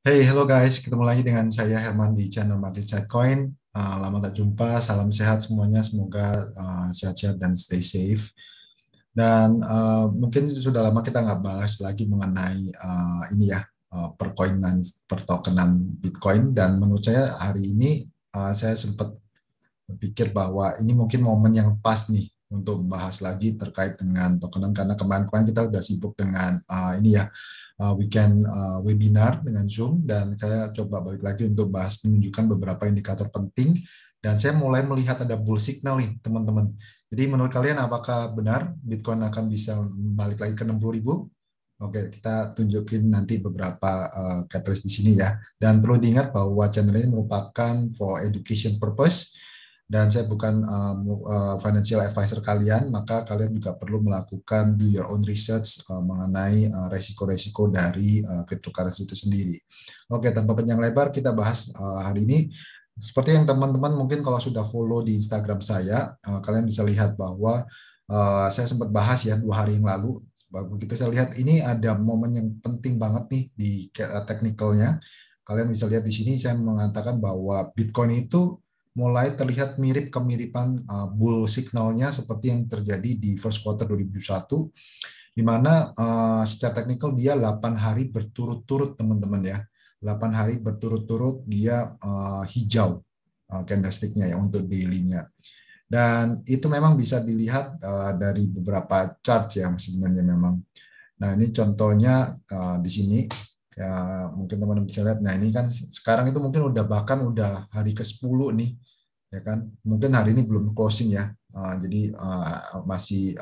Hey, hello guys, ketemu lagi dengan saya Herman di channel Market Chat Coin. Lama tak jumpa, salam sehat semuanya, semoga sehat-sehat dan stay safe. Dan mungkin sudah lama kita nggak bahas lagi mengenai ini ya, perkoinan, pertokenan Bitcoin. Dan menurut saya hari ini saya sempat berpikir bahwa ini mungkin momen yang pas nih untuk membahas lagi terkait dengan tokenan karena kemarin-kemarin kita udah sibuk dengan ini ya weekend webinar dengan Zoom dan saya coba balik lagi untuk bahas menunjukkan beberapa indikator penting dan saya mulai melihat ada bull signal nih teman-teman. Jadi menurut kalian apakah benar Bitcoin akan bisa balik lagi ke 60.000? Oke, kita tunjukin nanti beberapa catalyst di sini ya. Dan perlu diingat bahwa channel ini merupakan for education purpose dan saya bukan financial advisor kalian, maka kalian juga perlu melakukan do your own research mengenai resiko-resiko dari cryptocurrency itu sendiri. Oke, tanpa panjang lebar kita bahas hari ini. Seperti yang teman-teman mungkin kalau sudah follow di Instagram saya, kalian bisa lihat bahwa saya sempat bahas ya 2 hari yang lalu. Begitu saya lihat ini ada momen yang penting banget nih di teknikalnya. Kalian bisa lihat di sini saya mengatakan bahwa Bitcoin itu mulai terlihat mirip kemiripan bull signalnya seperti yang terjadi di first quarter 2021, di mana secara teknikal dia 8 hari berturut-turut teman-teman ya. 8 hari berturut-turut dia hijau candlestick-nya ya untuk daily-nya. Dan itu memang bisa dilihat dari beberapa chart ya sebenarnya memang. Nah ini contohnya di sini ya mungkin teman-teman bisa lihat. Nah ini kan sekarang itu mungkin udah bahkan udah hari ke-10 nih ya kan. Mungkin hari ini belum closing ya. Jadi masih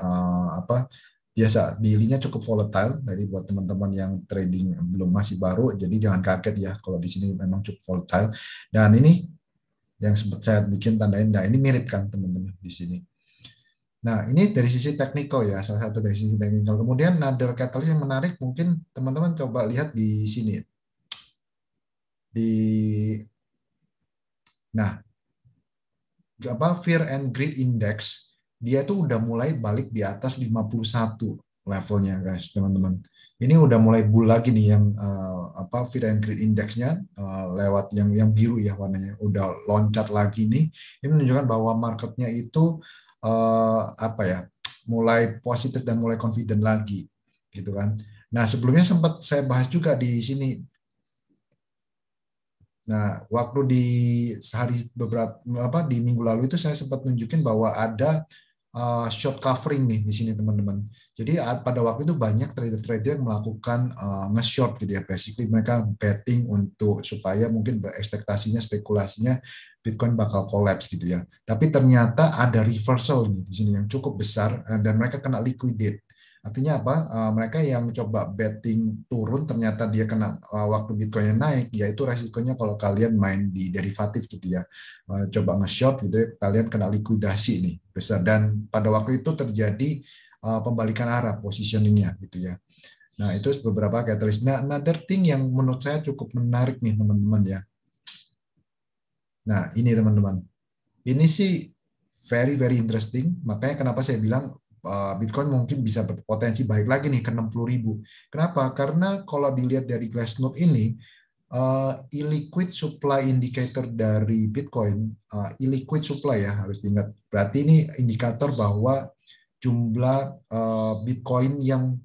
apa biasa daily-nya cukup volatile. Jadi buat teman-teman yang trading belum masih baru, jadi jangan kaget ya kalau di sini memang cukup volatile. Dan ini yang saya bikin tandain, nah ini mirip kan teman-teman di sini. Nah ini dari sisi teknikal ya, salah satu dari sisi teknikal. Kemudian another catalyst yang menarik mungkin teman-teman coba lihat di sini. Nah apa Fear and Greed Index dia tuh udah mulai balik di atas 51 levelnya guys teman-teman. Ini udah mulai bull lagi nih yang apa Fear and Greed Index-nya lewat yang biru ya warnanya udah loncat lagi nih. Ini menunjukkan bahwa marketnya itu apa ya mulai positif dan mulai confident lagi gitu kan. Nah sebelumnya sempat saya bahas juga di sini. Nah, waktu di sehari beberapa apa di minggu lalu itu saya sempat nunjukin bahwa ada short covering nih di sini teman-teman. Jadi pada waktu itu banyak trader-trader yang melakukan nge-short gitu ya. Basically mereka betting untuk supaya mungkin berekspektasinya spekulasinya Bitcoin bakal collapse gitu ya. Tapi ternyata ada reversal nih di sini yang cukup besar dan mereka kena liquidate. Artinya apa? Mereka yang coba betting turun ternyata dia kena waktu Bitcoinnya naik, yaitu resikonya kalau kalian main di derivatif gitu ya, coba nge-short gitu ya, kalian kena likuidasi nih besar dan pada waktu itu terjadi pembalikan arah positioningnya gitu ya. Nah itu beberapa catalyst. Nah another thing yang menurut saya cukup menarik nih teman-teman ya. Nah ini teman-teman, ini sih very very interesting. Makanya kenapa saya bilang Bitcoin mungkin bisa berpotensi balik lagi nih ke 60.000. Kenapa? Karena kalau dilihat dari Glassnode ini, illiquid supply indicator dari Bitcoin, illiquid supply ya harus diingat. Berarti ini indikator bahwa jumlah Bitcoin yang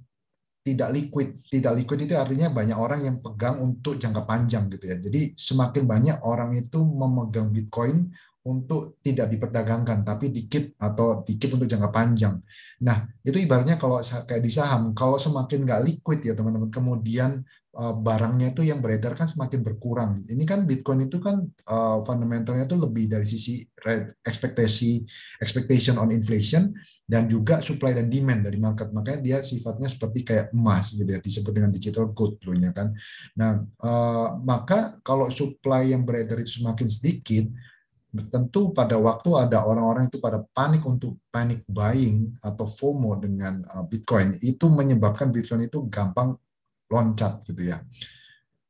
tidak liquid. Tidak liquid itu artinya banyak orang yang pegang untuk jangka panjang gitu ya. Jadi semakin banyak orang itu memegang Bitcoin untuk tidak diperdagangkan, tapi dikit atau dikit untuk jangka panjang. Nah, itu ibaratnya kalau kayak di saham, kalau semakin nggak liquid ya teman-teman, kemudian barangnya itu yang beredar kan semakin berkurang. Ini kan Bitcoin itu kan fundamentalnya itu lebih dari sisi ekspektasi, expectation on inflation, dan juga supply dan demand dari market. Makanya dia sifatnya seperti kayak emas gitu ya, disebut dengan digital gold dulunya kan. Nah, maka kalau supply yang beredar itu semakin sedikit, tentu pada waktu ada orang-orang itu pada panik untuk panic buying atau FOMO dengan Bitcoin, itu menyebabkan Bitcoin itu gampang loncat gitu ya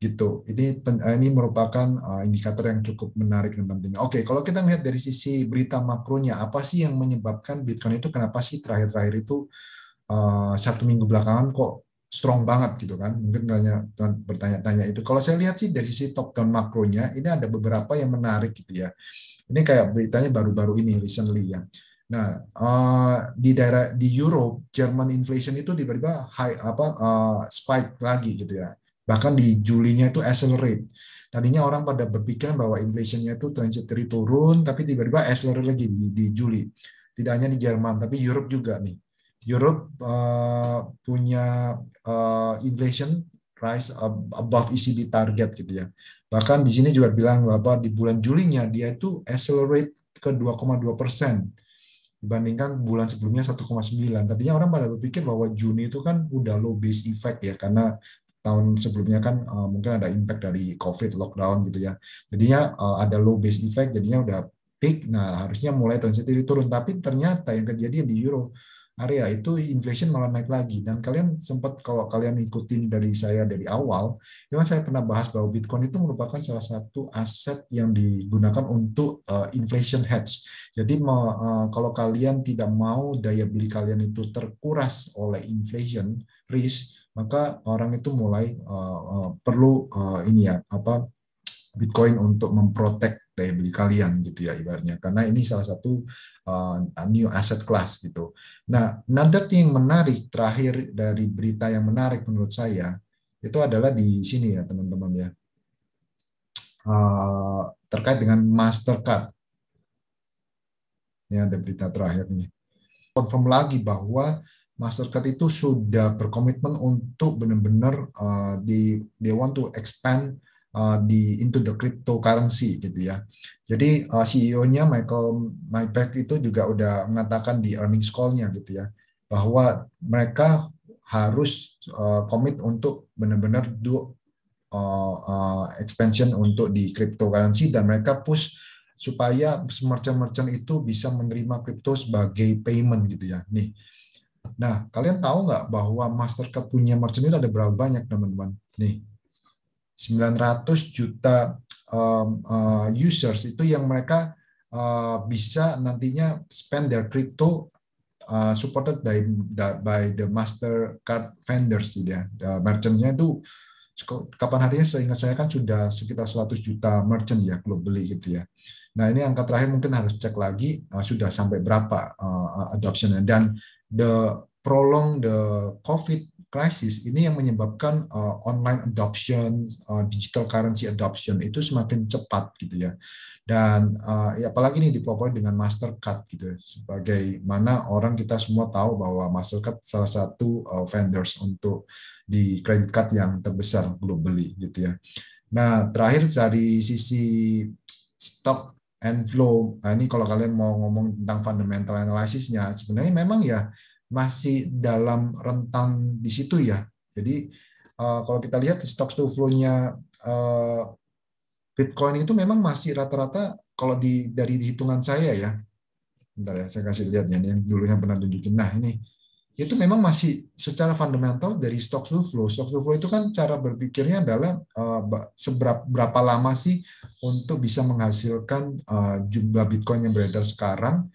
gitu. Ini merupakan indikator yang cukup menarik dan penting. Oke, kalau kita melihat dari sisi berita makronya, apa sih yang menyebabkan Bitcoin itu kenapa sih terakhir-terakhir itu 1 minggu belakangan kok strong banget gitu kan. Mungkin bertanya-tanya itu. Kalau saya lihat sih dari sisi top down makronya, ini ada beberapa yang menarik gitu ya. Ini kayak beritanya baru-baru ini, recently ya. Nah, di daerah di Europe, German inflation itu tiba-tiba spike lagi gitu ya. Bahkan di Julinya itu accelerate. Tadinya orang pada berpikiran bahwa inflation-nya itu transitory turun, tapi tiba-tiba accelerate lagi di Juli. Tidak hanya di Jerman, tapi Europe juga nih. Europe punya inflation rise above ECB target gitu ya. Bahkan di sini juga bilang bahwa di bulan Julinya dia itu accelerate ke 2,2% dibandingkan bulan sebelumnya 1,9. Tadinya orang pada berpikir bahwa Juni itu kan udah low base effect ya, karena tahun sebelumnya kan mungkin ada impact dari COVID lockdown gitu ya. Jadinya ada low base effect, jadinya udah peak. Nah, harusnya mulai transitif turun, tapi ternyata yang kejadian di Euro area itu inflation malah naik lagi. Dan kalian sempat, kalau kalian ikutin dari saya dari awal, ya kan saya pernah bahas bahwa Bitcoin itu merupakan salah satu aset yang digunakan untuk inflation hedge. Jadi kalau kalian tidak mau daya beli kalian itu terkuras oleh inflation risk, maka orang itu mulai perlu ini ya apa Bitcoin untuk memprotek daya beli kalian gitu ya ibaratnya, karena ini salah satu new asset class gitu. Nah, another thing yang menarik terakhir dari berita yang menarik menurut saya itu adalah di sini ya teman-teman ya, terkait dengan Mastercard. Ini ada berita terakhir nih. Confirm lagi bahwa Mastercard itu sudah berkomitmen untuk benar-benar they want to expand into the cryptocurrency gitu ya. Jadi CEO-nya Michael Mybeck itu juga udah mengatakan di earnings call-nya gitu ya, bahwa mereka harus komit untuk benar-benar do expansion untuk di cryptocurrency, dan mereka push supaya merchant-merchant itu bisa menerima kripto sebagai payment gitu ya. Nih, nah kalian tahu nggak bahwa Mastercard punya merchant itu ada berapa banyak teman-teman? Nih, 900 juta users itu yang mereka bisa nantinya spend their crypto supported by the Mastercard vendors gitu ya. Merchantnya itu kapan harinya seingat saya kan sudah sekitar 100 juta merchant ya globally gitu ya. Nah, ini angka terakhir mungkin harus cek lagi sudah sampai berapa adoptionnya, dan the prolong the COVID crisis ini yang menyebabkan online adoption, digital currency adoption itu semakin cepat gitu ya. Dan ya apalagi ini dipelopori dengan Mastercard gitu ya. Sebagaimana orang kita semua tahu bahwa Mastercard salah satu vendors untuk di credit card yang terbesar globally gitu ya. Nah, terakhir dari sisi stock and flow, nah ini kalau kalian mau ngomong tentang fundamental analysisnya, sebenarnya memang ya masih dalam rentang di situ ya. Jadi kalau kita lihat stock to flow-nya Bitcoin itu memang masih rata-rata kalau dari hitungan saya ya. Bentar ya, saya kasih lihat ya, ini yang dulunya pernah tunjukin. Nah, ini itu memang masih secara fundamental dari stock to flow. Stock to flow itu kan cara berpikirnya adalah berapa lama sih untuk bisa menghasilkan jumlah Bitcoin yang beredar sekarang.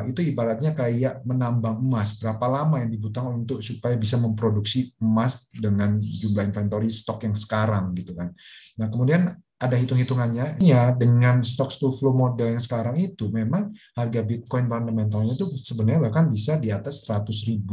Itu ibaratnya kayak menambang emas. Berapa lama yang dibutuhkan untuk supaya bisa memproduksi emas dengan jumlah inventory stok yang sekarang gitu kan. Nah, kemudian ada hitung-hitungannya ya, dengan stock to flow model yang sekarang itu memang harga Bitcoin fundamentalnya itu sebenarnya bahkan bisa di atas $100.000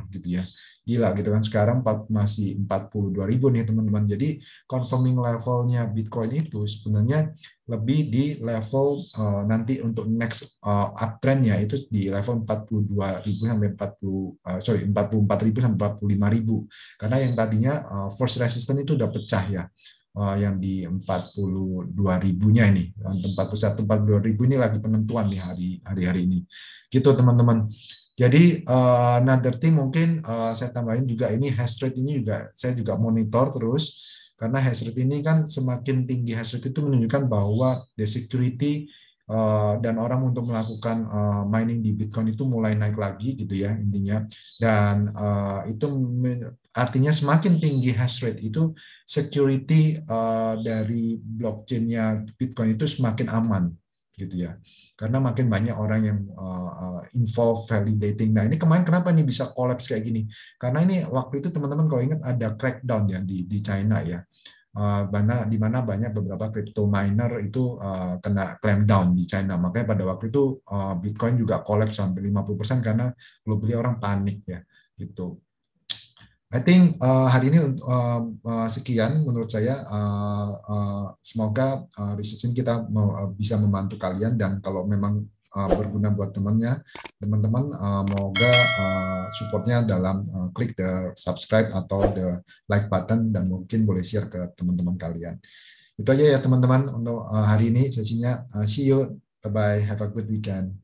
gitu ya. Gila gitu kan, sekarang masih 42.000 nih teman-teman. Jadi confirming levelnya Bitcoin itu sebenarnya lebih di level nanti untuk next uptrendnya itu di level 42.000 sampai 44.000 sampai 45.000. Karena yang tadinya first resistance itu udah pecah ya. Yang di 42.000-nya ini, 42.000 ini lagi penentuan nih hari-hari ini. Gitu teman-teman. Jadi another thing mungkin saya tambahin juga, ini hash rate ini juga saya juga monitor terus, karena hash rate ini kan semakin tinggi hash rate itu menunjukkan bahwa the security dan orang untuk melakukan mining di Bitcoin itu mulai naik lagi gitu ya intinya. Dan itu artinya semakin tinggi hash rate itu security dari blockchain-nya Bitcoin itu semakin aman. gitu ya. Karena makin banyak orang yang involve validating. Nah, ini kemarin kenapa nih bisa collapse kayak gini? Karena ini waktu itu teman-teman kalau ingat ada crackdown ya di China ya. Di mana banyak beberapa crypto miner itu kena clampdown di China. Makanya pada waktu itu Bitcoin juga collapse sampai 50% karena globally orang panik ya gitu. I think hari ini sekian menurut saya. Semoga research ini kita bisa membantu kalian, dan kalau memang berguna buat teman-teman, moga supportnya dalam klik the subscribe atau the like button, dan mungkin boleh share ke teman-teman kalian. Itu aja ya teman-teman untuk hari ini sesinya. See you, bye bye, have a good weekend.